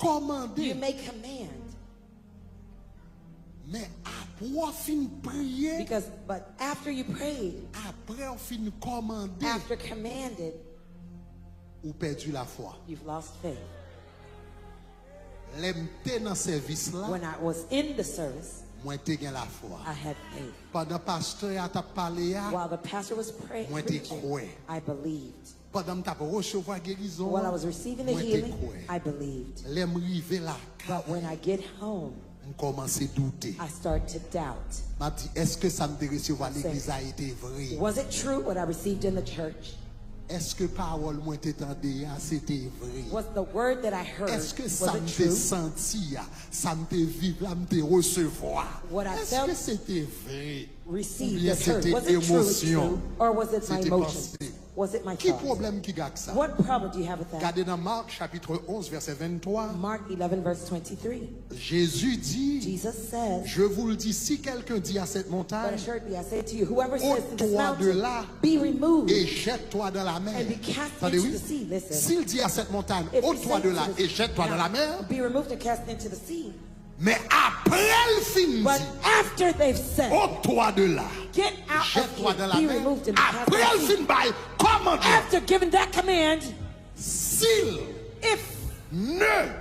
commander. You may command. Mais après on fin prier. But after you prayed, Après on fin commander. after commanded, Ou perdu la foi. you've lost faith. L'emté dans service là. When I was in the service, Moi te gen la foi. I had faith. Pendant pasteur a t'a parlé a. While the pastor was praying, Moi te crois. I believed. Pendant t'a recevoir guérison. While I was receiving the moi te healing, crois. I believed. L'aime rive la. But when I get home, On commence à douter. I start to doubt. M'a dit est-ce que ça me de recevoir l'église a été vrai? Was it true what I received in the church? Est-ce que parole moi t'entendais c'était vrai? Was the word that I heard, Est-ce que was ça me it te true? senti, ça me te vivre, là me te recevoir? What I Est-ce felt, que c'était vrai? Ou Received bien as heard. c'était Was it true, émotion? or was it my C'était emotions? pensée. Was it my Qui thoughts? problème qui gagne ça? What problem do you have with that? Regardez dans Marc chapitre 11 verset 23. Mark 11 verse 23. Jésus dit, Jesus says, je vous le dis, si quelqu'un dit à cette but montagne, assuredly I say to you, whoever says to this ôte-toi de mountain, là be removed et jette-toi dans la mer. and be cast Attendez, into oui? the sea. Listen. S'il dit à cette montagne, If he ôte-toi says de to là the- et jette-toi dans la mer, be removed and cast into the sea. mais après le film But dit, after they've said, ôte-toi de là, get out jette-toi of dans here, la be mer. removed and be cast Après le into the sea. film by commandement, After giving that command, s'il if ne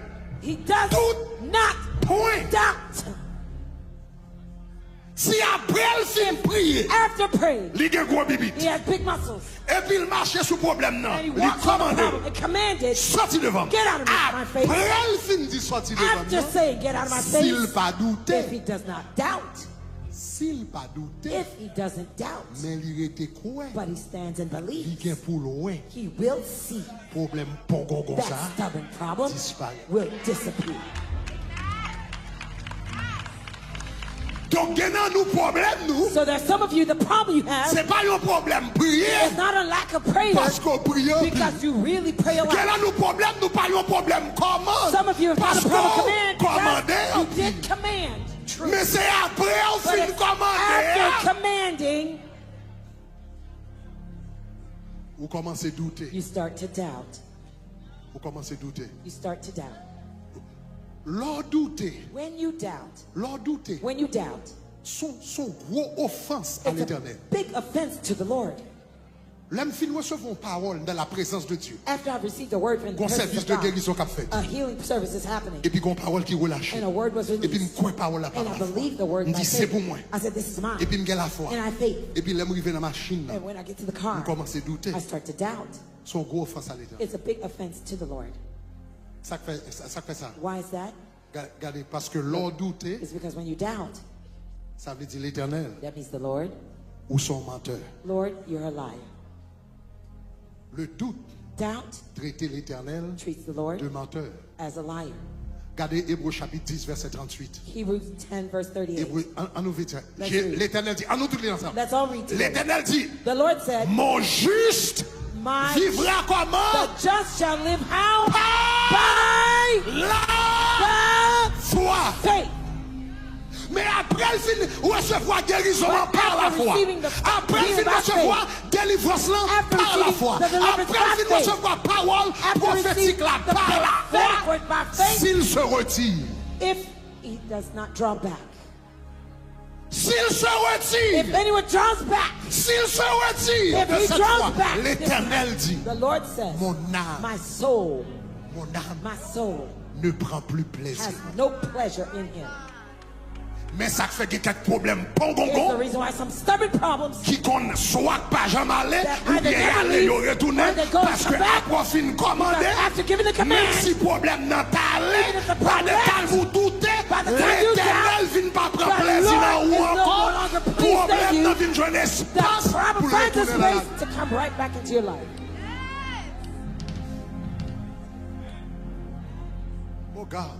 he does Tout not point, doubt, si après le film prier, after praying, il y a gros bibit, he has big muscles, et puis il marche sous problème non, and he il walks on the commande, problem and commanded, sorti devant. get out of my face. Après le film dit sorti devant. After saying, get out of my S'il face, pas if douté, he does not doubt, s'il pas douté, if he doesn't doubt, mais il était quoi? but he stands and Il believes, vient pour loin. he will see Problème pongon comme ça. that stubborn problem Disparaît. will disappear. Donc, gagnant nous problème nous, So there's some of you, the problem you have c'est pas un problème prier is not a lack of prayer parce qu'on prie. because you really pray a lot. Gagnant nous problème, nous pas un problème comment? Some of you have Parce not a problem qu'on command commandait. because you did command. True. Mais c'est après on But fin it's commander. after commanding, Vous commencez à douter. you start to doubt. Vous commencez à douter. You start to doubt. L'or douter. When you doubt, L'or douter. when you doubt, Son gros offense à it's a l'éternel. big offense to the Lord. L'homme fin recevons parole dans la présence de Dieu. After I've received a word from the Qu'on presence service of de God, guérison qu'a fait. a healing service is happening, Et puis qu'on parole qui relâche. and a word was Et puis me released, croit parole la and I parole. believe the word Me by dit c'est faith. pour moi. I said, this is mine, Et puis me gagne la foi. and I have faith. Et puis l'homme arrive dans la machine. And when I get to the On car, commence à douter. I start to doubt. Son gros offense à l'éternel. It's a big offense to the Lord. Ça fait ça. Why is that? Regardez, parce que l'or douter, It's because when you doubt, ça veut dire l'éternel that means the Lord, ou son menteur. Lord, you're a liar. Le doute Doubt traiter l'éternel treats the Lord de menteur. as a liar. Regardez Hébreux chapitre 10 verset 38. Hebrews 10 verse 38. Hébreux, en nous vite. Let's read. L'éternel dit, en nous tous les ensemble. Let's all read together. L'éternel dit, The Lord said, mon juste my vivra comment? the just shall live how? By La the foi. faith. Mais après il finit recevoir guérison But par la after foi. receiving the Après il healing finit by recevoir délivrance After par la receiving foi. the deliverance Après il by finit faith. recevoir parole After prophétique receiving là the par la prophetic foi. word by faith, S'il se retire. if he does not draw back, S'il se retire. if anyone draws back, S'il se retire. if he Cette draws fois, back, l'Éternel dit, the Lord says, mon âme, my soul mon âme ne ne prend plus plaisir. has no pleasure in him. Mais ça fait qu'il y a quelques problèmes Here's the pongongon reason why some stubborn problems qui qu'on soit pas jamais allé that ou either bien never aller leave ou retourner or they go parce que come back, après fin commandé because after giving the même command, si problème n'a pas allé even if the pas de problem temps vous doutez by the time you l'Éternel vient pas prendre the plaisir Lord dans is ou no encore longer pleased in problème you, n'a vient jouer the espace problem pour finds a retourner dans la space to come right back into your life. oh God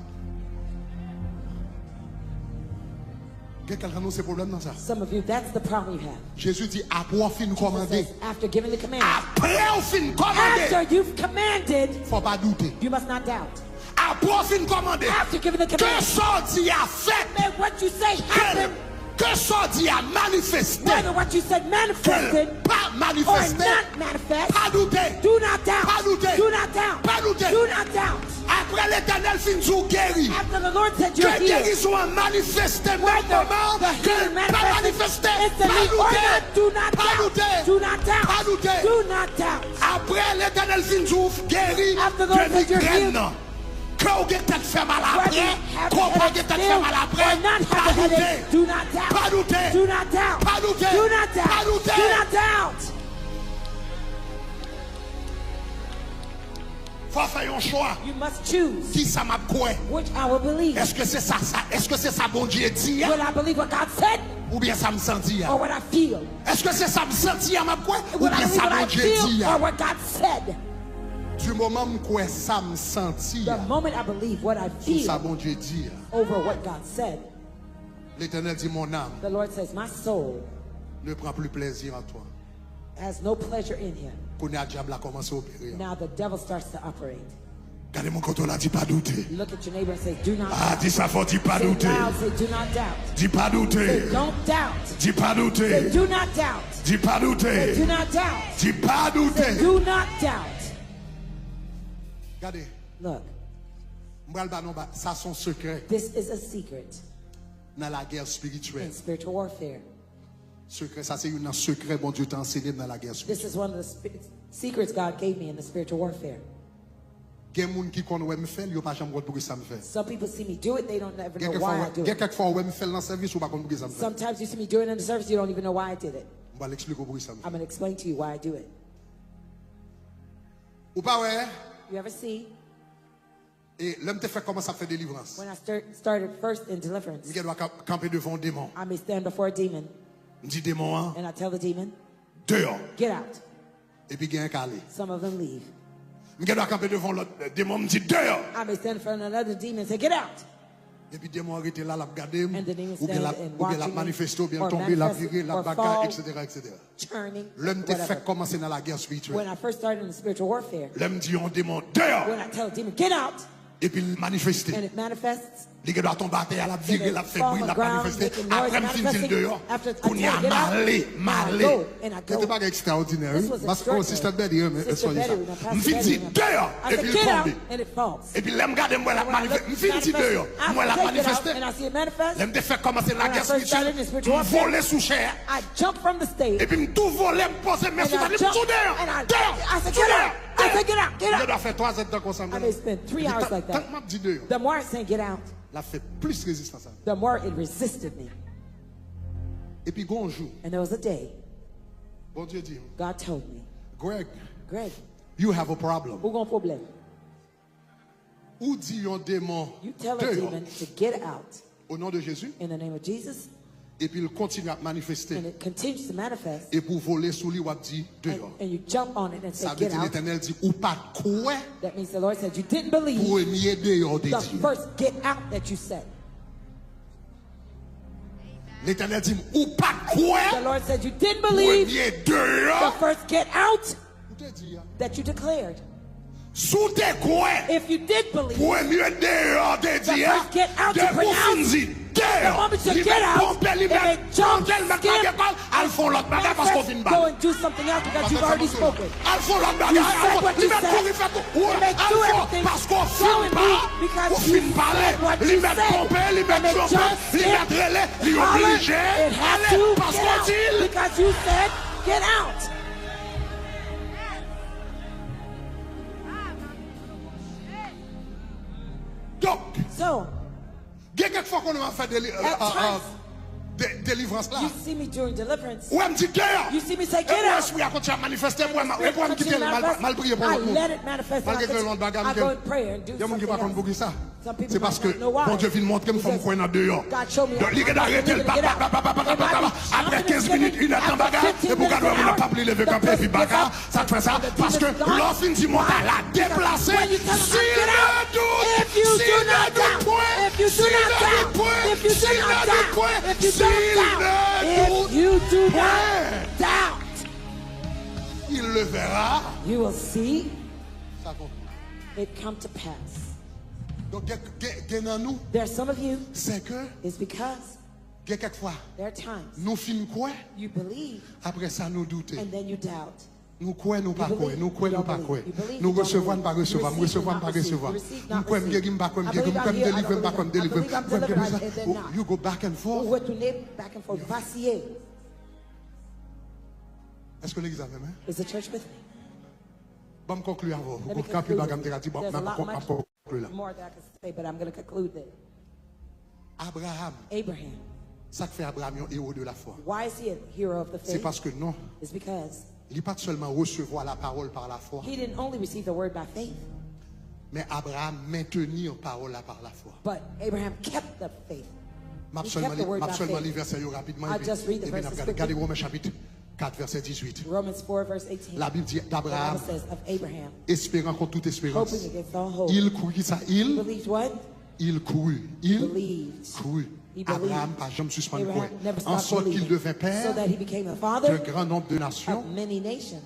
quelqu'un a ces problèmes dans ça. Some of you, that's the problem you have. Jésus dit après on fin Jesus commander says, after giving the command, après on fin commander after you've commanded, faut pas douter you must not doubt. après on fin commander After giving the que command, sorti a fait let what you say happen. que ça dit à manifester, whether what you said manifested que pas or manifester, not manifest, pas douter, do not doubt. pas douter, Do not doubt. pas douter. Do not doubt. Après l'éternel fin du guéri, After the Lord said you're que healed, guérison a manifesté même whether moment, the healing que pas manifesté, manifested pas instantly or douter, not, do not pas doubt. douter, Do not doubt. pas douter. Do not doubt. Après l'éternel fin du guéri, After the Lord que said you're migraine, healed, que vous avez peut-être fait mal whether après, you have qu'on the pas headache peut-être still fait mal or après, not have pas the douter, headache, do not doubt. pas douter, Do not doubt. pas douter, Do not doubt. pas douter. Do not doubt. Faut faire un choix. You must choose Qui ça m'a quoi? which I will believe. Est-ce que c'est ça, est-ce que c'est ça bon Dieu dit? Will I believe what God said Ou bien ça me sentit? or what I feel? Est-ce que c'est ça me sentit à ma quoi? Ou Will I bien believe ça what bon I Dieu dit? feel or what God said? Du moment où ça me sentit, The moment I believe what I tout ça feel bon Dieu dit. over what God said, L'Éternel dit mon âme the Lord says, my soul ne prend plus plaisir en toi. has no pleasure in him. Qu'on a diable a commencé à opérer. Now the devil starts to operate. Regardez mon côté là, dis pas douter. Look at your neighbor and say, do not Ah, doubt. dis ça fort, dis pas Say douter. loud, say, do not doubt. Dis pas douter. Say, don't doubt. Dis pas Say, douter. do not doubt. Dis pas Say, douter. do not doubt. Dis pas Say, douter. do not doubt. Regardez, Look, ça son secret this is a secret dans la guerre spirituelle. in spiritual warfare. Secret, ça c'est un secret bon Dieu t'a enseigné dans la guerre This spirituelle. is one of the secrets God gave me in the spiritual warfare. Il y a des gens qui connaissent me faire, ils pas jamais pour ça me fait. Some people see me do it, they don't ever know Quelques why I do it. fois ouais me faire dans service ou pas pour ça me fait. Sometimes you see me do it in the service, you don't even know why I did it. On va l'expliquer pour ça me fait. I'm going to explain to you why I do it. Ou pas ouais? You ever see, Et l'homme te fait comment ça fait délivrance. when I started first in deliverance, Il doit camper devant un démon. I may stand before a demon Il dit démon hein, and I tell the demon, dehors. get out. Et puis il y a un calé. Some of them leave. Il doit camper devant l'autre démon, il dit dehors. I may stand in front of another demon and say, get out. Et puis démon arrêté là, l'a regardé, And the demon ou bien la stand and manifesté, watching ou bien or tombé, la manifest viré, la or bagarre, fall. etc., etc. Turning, L'homme te whatever. fait commencer dans la guerre When spirituelle. I first started in spiritual warfare, L'homme dit on démon dehors. when I tell a demon, get out, Et puis il manifeste. and it manifests, Il doit tomber à terre, la viré, la fait bruit, la manifesté. making noise, Après, il finit manifesting. dehors. After I Qu'on y tell a you, get out, malé, I malé. go, and I go. C'était pas extraordinaire. This was Parce que Sister Betty, Sister soyez ça. Betty, now, Pastor Je finis Betty, dehors. I Et said, puis il get out, tombe. and it falls. Et puis l'aime garder moi la And when I manifeste. look, Je finis dehors. Moi la I take it out, manifeste. and I see it manifest. L'aime te fait commencer la When I guerre first started in spirituelle. spiritual Je warfare, volais sous chair. I jump from the stage. Et puis je tout volé, je posais mes And sous I aller jump, tout dehors. and I Dehors. said, Tout get dehors. out. I said, get out, get Il out. doit faire 3 heures comme ça. I may spend 3 hours like Tant that. que m'a dit dehors. The more I say get out, La fait plus résistance. the more it resisted me. Et puis un jour, And there was a day, bon Dieu dit, God told me, Greg, Greg, you have a problem. who gon' problem? Ou dit un démon You tell a dehors demon to get out au nom de Jésus. in the name of Jesus, Et puis il continue à manifester. and it continues to manifest, Et pour voler sous lui, on dit dehors. and you jump on it and say Ça veut get dire out. l'Éternel dit, ou pas quoi That means the Lord said you didn't believe premier dehors de the Dieu. first get out that you said. L'Éternel dit, ou pas quoi The Lord said you didn't believe premier the dehors. first get out Ou te dit, that you declared. sous tes quoi If you did believe premier dehors de Dieu. first get out De to pour pronounce, finir the dehors. moment you Li get met out, pompe, li if met it jump, pompe, li met skip, baguette, elles font l'autre bagarre parce qu'on finit go balle. and do something else because you've already spoken. Elles font l'autre You bagarre, said what li you met said. courir, fait tout. You may do Elles font everything parce qu'on so finit and pas. do because On you finit parler. said what Li you met said. pompe, li met And it jumper, jumps, li skip, met relais, li holler, obligé. it has Allez, to parce get qu'on out dit. because you said get out. Donc, So, il y a quelques fois qu'on a fait délivrance là. you see me during deliverance. Ou elle me dit dehors. You see me say Et get moi, out. je suis à côté de manifester. Moi, And the je Spirit me quitter continues to manifest. mal prier pour I le monde. let it manifest. and Malgré que le monde bagarre, I go in prayer and do il y a des gens qui ne something pas else. comprendre ça. Some people C'est parce might que not know why. bon Dieu vient montrer que me quoi dans dehors. God showed me Donc, il how est arrêté le to get out. après 15 minutes, il attend bagarre. Et pour qu'on n'a pas pris le camper et puis bagarre, ça te fait ça. Parce que l'offre dit mon à la déplacer. When you tell them Si get out, if you do not doubt, if you do not doubt, if you do not doubt, if you don't doubt, if you do not doubt, il le verra. you will see Ça compte. it come to pass. Donc, dans nous, There's some of you, c'est que it's because Quelquefois, there are times nous finissons quoi? you believe Après ça, nous doutons. and then you doubt. Nous croyons, nous pas croyons. Nous croyons, nous pas croyons. You believe, Nous you don't recevons, believe. pas recevoir. Nous You receive, recevons, not pas receive. recevoir. You receive, Nous not croyons, receive. nous pas croyons, I believe I'm nous here, I délivrer, don't pas believe. comme I believe I'm delivered, and then not. You go back and forth. Retourner back and forth. Vaciller. Est-ce que l'église a même? Is the church with me? Bon, conclure avant. Let me Quand plus conclude. bagam te dit, bon, There's a lot conclure là. more that I can say, but I'm going to conclude it. Abraham, Abraham. ça fait Abraham un héros de la foi. Why is he a hero of the C'est faith? parce que non, It's because il n'est pas seulement recevoir la parole par la foi, he didn't only receive the word by faith, mais Abraham maintenir parole là par la foi. but Abraham kept the faith. M'a He seulement kept the word by les faith. versets rapidement. I'll just read the verses quickly. Regardez Romains chapitre 4, verset 18. Romans 4, verse 18. La Bible dit The Bible d'Abraham, says of Abraham, espérant contre toute espérance. hoping against all hope. Il courut ça, Believed what? il courut, il Believed. courut. He believed. Abraham pas jamais suspendu Abraham never en stopped sorte qu'il believing, devint so père that he became a d'un father grand nombre de nations, of many nations.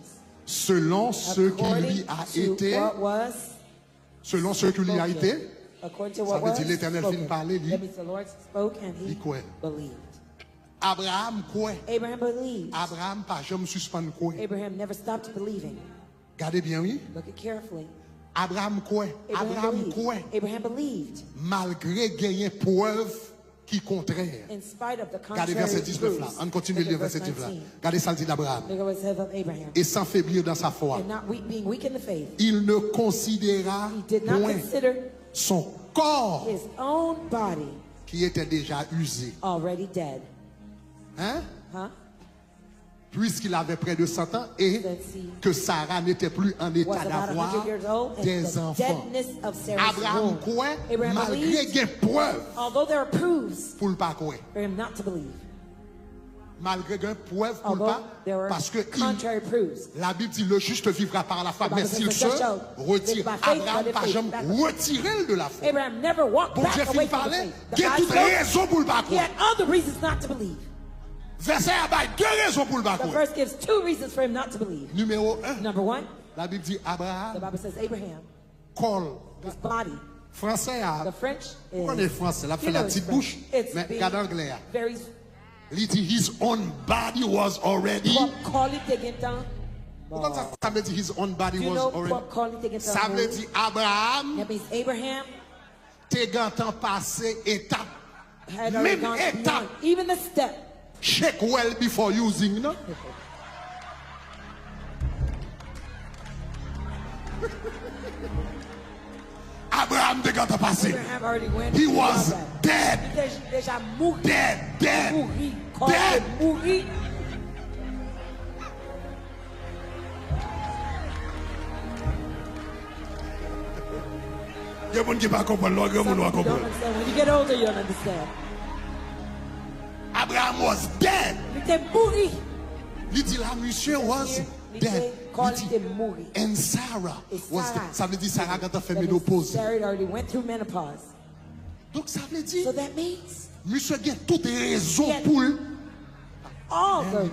selon ce qui lui According a to été, what was selon ce qui lui a été. according to Ça what veut was dire l'Éternel spoken. vient parler, lui. That means the Lord spoke and he Il croit. believed. Abraham quoi? Abraham believed. Abraham pas jamais suspendu quoi? Abraham never stopped believing. Gardez bien, oui. Look it carefully. Abraham quoi? Abraham quoi? Abraham believed. Malgré gagner preuve qui contraire. In spite of the Regardez contrary verset 19 là. proofs. On continue de Look lire at verset verse 19 là. 19. Regardez ça le dit d'Abraham. Look at what it says of Abraham. Et sans faiblir dans sa foi, And not being weak in the faith. il ne considéra He did not point consider son corps his own body qui était déjà usé. already dead. Hein? Huh? Puisqu'il avait près de 100 ans et que Sarah n'était plus en Was état about 100 d'avoir years old and des the enfants. deadness of Sarah's Abraham womb. quoi? Abraham Malgré believed, qu'il y ait preuve although there are proofs pour le pas quoi. for him not to believe. Malgré qu'il y ait preuve pour le Although pas, there were parce que contrary proofs. la Bible dit le juste vivra par la foi, The mais Bible s'il says se the just shall retire, live by faith, Abraham but if pas they jamais back- retiré de la foi. Abraham never walked Bon back Dieu away finit from the parler, faith. il y a God toute spoke, raison pour le pas he croire. had other reasons not to believe. Verset à bail, deux raisons pour le pas The croire. verse gives two reasons for him not to believe. Numéro 1, Number one, la Bible dit the Abraham Bible says Abraham, colle. his body. Français a. The French is. On est français, la fait you la know it's petite French. bouche, It's mais being regarde anglais. very. Il dit his own body was already. Quality again, Pourquoi ça veut dire his own body Do you was know already? what quality again? Ça veut dire Abraham, That means Abraham t'es gantant passé étape. had already Même gone étape. beyond even the step. Check well before using, no? Abraham t'es gantant passé. Abraham already went. He beyond was that. dead. Déjà mouru. Dead. Mouri. Dead. Mouri. Il y a des gens qui ne comprennent pas, il y a des gens qui ne Don't comprennent pas. understand. When you get older, you'll understand. Abraham was dead. Il était mouru. Il dit la monsieur was Il dead. était quand Il il dit, était mouru. and Sarah Et was Sarah. dead. Ça veut dire Sarah quand elle fait That means ménopause. Sarah already went through menopause. Donc ça veut dire So that means monsieur a toutes les raisons He had pour all the reasons.